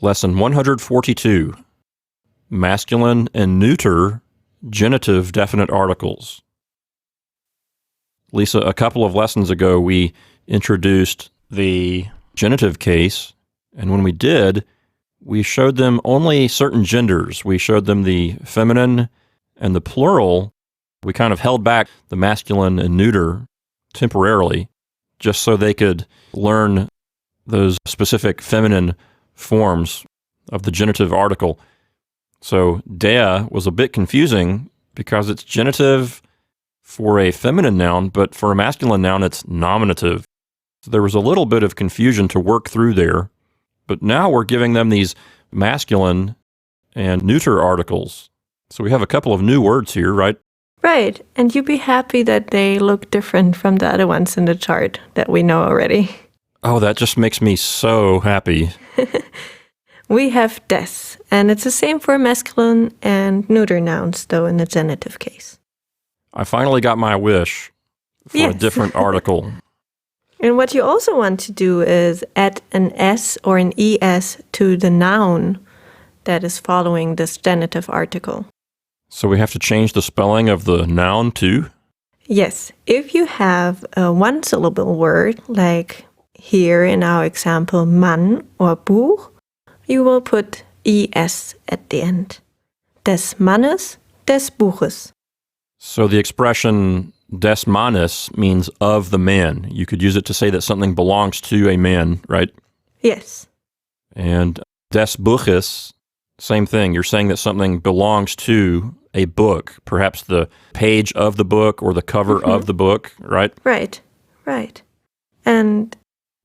Lesson 142, Masculine and Neuter Genitive Definite Articles. Lisa, a couple of lessons ago, we introduced the genitive case, and when we did, we showed them only certain genders. We showed them the feminine and the plural. We kind of held back the masculine and neuter temporarily, just so they could learn those specific feminine forms of the genitive article. So der was a bit confusing because it's genitive for a feminine noun, but for a masculine noun, it's nominative. So there was a little bit of confusion to work through there, but now we're giving them these masculine and neuter articles. So we have a couple of new words here, right? Right, and you'd be happy that they look different from the other ones in the chart that we know already. Oh, that just makes me so happy. We have des, and it's the same for masculine and neuter nouns, though in the genitive case. I finally got my wish for a different article. And what you also want to do is add an S or an ES to the noun that is following this genitive article. So we have to change the spelling of the noun too? Yes. If you have a one-syllable word, like here in our example, Mann or Buch, you will put ES at the end. Des Mannes, des Buches. So the expression des Mannes means of the man. You could use it to say that something belongs to a man, right? Yes. And des Buches, same thing. You're saying that something belongs to a book, perhaps the page of the book or the cover of the book, right? Right, right. And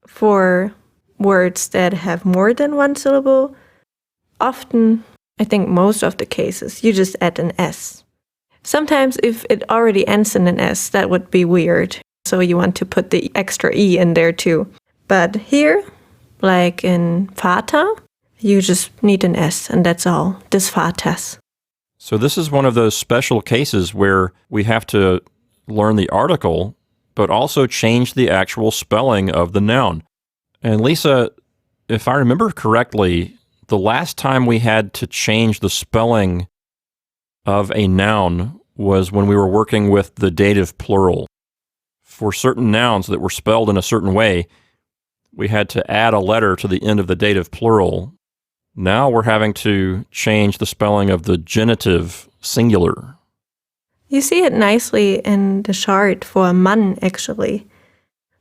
for words that have more than one syllable, often, I think most of the cases, you just add an S. Sometimes if it already ends in an S, that would be weird. So you want to put the extra E in there too. But here, like in Vater, you just need an S and that's all, des Vaters. So this is one of those special cases where we have to learn the article, but also change the actual spelling of the noun. And Lisa, if I remember correctly, the last time we had to change the spelling of a noun was when we were working with the dative plural. For certain nouns that were spelled in a certain way, we had to add a letter to the end of the dative plural. Now we're having to change the spelling of the genitive singular. You see it nicely in the chart for Mann, actually.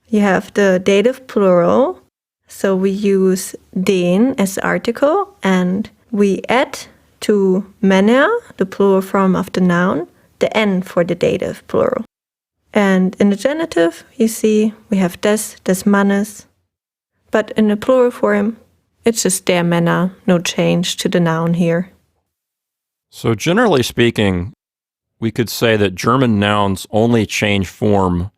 You have the dative plural, so we use den as the article, and we add to Männer, the plural form of the noun, the N for the dative plural. And in the genitive, you see we have des Mannes, but in the plural form, it's just der Männer, no change to the noun here. So generally speaking, we could say that German nouns only change form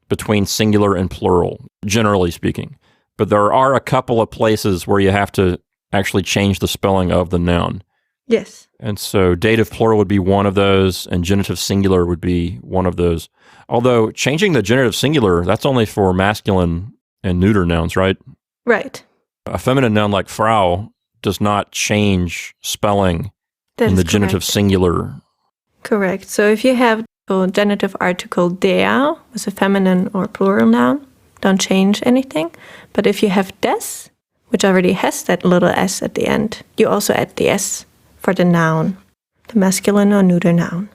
between singular and plural, generally speaking. But there are a couple of places where you have to actually change the spelling of the noun. Yes. And so dative plural would be one of those, and genitive singular would be one of those. Although changing the genitive singular, that's only for masculine and neuter nouns, right? Right. A feminine noun like Frau does not change spelling in the genitive singular. Correct. So if you have the genitive article der with a feminine or plural noun, don't change anything. But if you have des, which already has that little s at the end, you also add the s for the noun, the masculine or neuter noun.